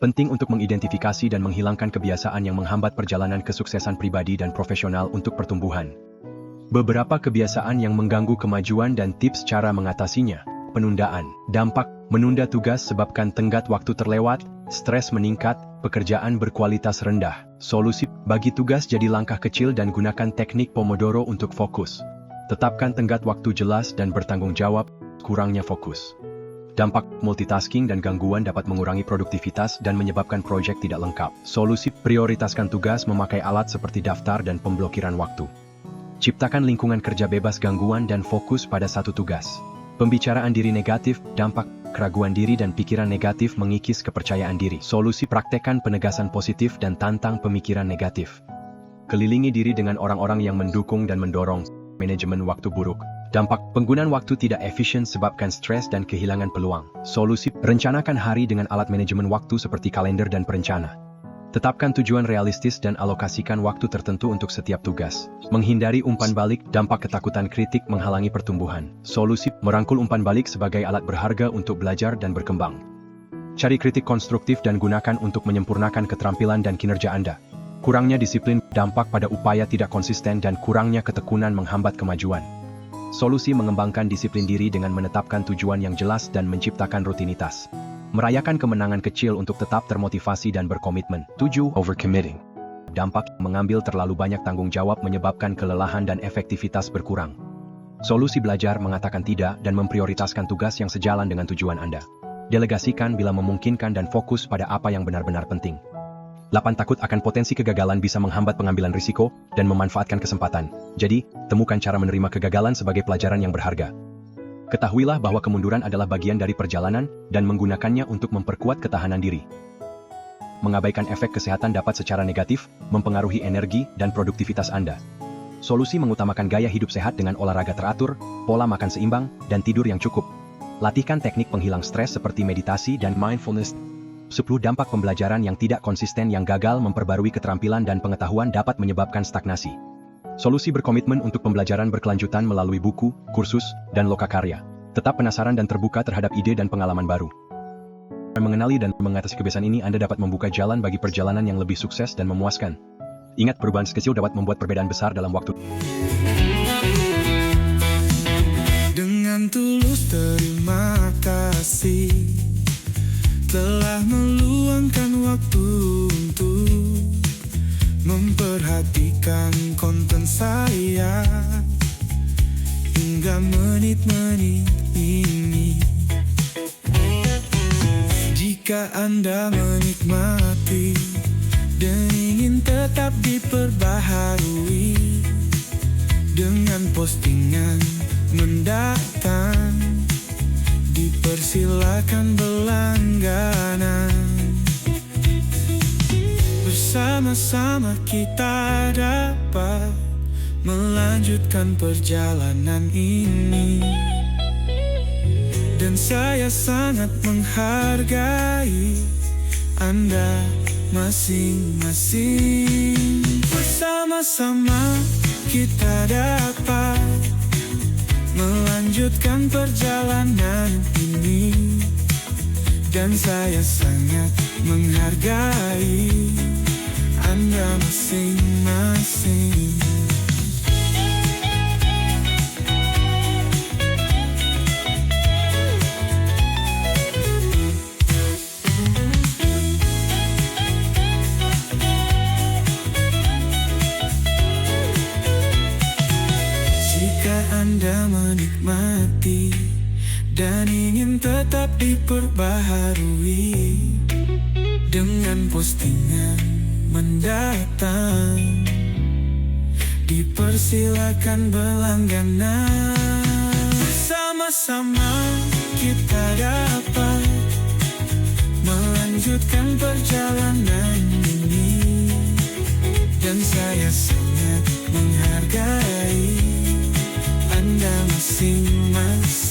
Penting untuk mengidentifikasi dan menghilangkan kebiasaan yang menghambat perjalanan kesuksesan pribadi dan profesional untuk pertumbuhan. Beberapa kebiasaan yang mengganggu kemajuan dan tips cara mengatasinya. Penundaan. Dampak menunda tugas sebabkan tenggat waktu terlewat, stres meningkat, pekerjaan berkualitas rendah. Solusi, bagi tugas jadi langkah kecil dan gunakan teknik Pomodoro untuk fokus. Tetapkan tenggat waktu jelas dan bertanggung jawab, kurangnya fokus. Dampak multitasking dan gangguan dapat mengurangi produktivitas dan menyebabkan proyek tidak lengkap. Solusi, prioritaskan tugas memakai alat seperti daftar dan pemblokiran waktu. Ciptakan lingkungan kerja bebas gangguan dan fokus pada satu tugas. Pembicaraan diri negatif, dampak, keraguan diri dan pikiran negatif mengikis kepercayaan diri. Solusi, praktekkan penegasan positif dan tantang pemikiran negatif. Kelilingi diri dengan orang-orang yang mendukung dan mendorong. Manajemen waktu buruk. Dampak, penggunaan waktu tidak efisien sebabkan stres dan kehilangan peluang. Solusi, rencanakan hari dengan alat manajemen waktu seperti kalender dan perencana. Tetapkan tujuan realistis dan alokasikan waktu tertentu untuk setiap tugas. Menghindari umpan balik, dampak ketakutan kritik menghalangi pertumbuhan. Solusi, merangkul umpan balik sebagai alat berharga untuk belajar dan berkembang. Cari kritik konstruktif dan gunakan untuk menyempurnakan keterampilan dan kinerja Anda. Kurangnya disiplin, dampak pada upaya tidak konsisten dan kurangnya ketekunan menghambat kemajuan. Solusi, mengembangkan disiplin diri dengan menetapkan tujuan yang jelas dan menciptakan rutinitas. Merayakan kemenangan kecil untuk tetap termotivasi dan berkomitmen. 7. Overcommitting. Dampak, mengambil terlalu banyak tanggung jawab menyebabkan kelelahan dan efektivitas berkurang. Solusi, belajar mengatakan tidak dan memprioritaskan tugas yang sejalan dengan tujuan Anda. Delegasikan bila memungkinkan dan fokus pada apa yang benar-benar penting. 8. Takut akan potensi kegagalan bisa menghambat pengambilan risiko dan memanfaatkan kesempatan. Jadi, temukan cara menerima kegagalan sebagai pelajaran yang berharga. Ketahuilah bahwa kemunduran adalah bagian dari perjalanan dan menggunakannya untuk memperkuat ketahanan diri. Mengabaikan efek kesehatan dapat secara negatif mempengaruhi energi dan produktivitas Anda. Solusi, mengutamakan gaya hidup sehat dengan olahraga teratur, pola makan seimbang, dan tidur yang cukup. Latihkan teknik penghilang stres seperti meditasi dan mindfulness. 10. Dampak pembelajaran yang tidak konsisten yang gagal memperbarui keterampilan dan pengetahuan dapat menyebabkan stagnasi. Solusi, berkomitmen untuk pembelajaran berkelanjutan melalui buku, kursus, dan lokakarya. Tetap penasaran dan terbuka terhadap ide dan pengalaman baru. Mengenali dan mengatasi kebiasaan ini Anda dapat membuka jalan bagi perjalanan yang lebih sukses dan memuaskan. Ingat, perubahan sekecil dapat membuat perbedaan besar dalam waktu. Dengan tulus terima kasih telah meluangkan waktu untuk memperhatikan konten saya hingga menit-menit ini. Jika Anda menikmati dan ingin tetap diperbaharui dengan postingan mendatang, dipersilakan berlangganan. Bersama-sama kita dapat melanjutkan perjalanan ini. Dan saya sangat menghargai Anda masing-masing. Bersama-sama kita dapat melanjutkan perjalanan ini. Dan saya sangat menghargai Anda masing-masing. Jika Anda menikmati dan ingin tetap diperbaharui dengan postingan mendatang, dipersilakan berlangganan. Bersama-sama kita dapat melanjutkan perjalanan ini. Dan saya sangat menghargai Anda masing-masing.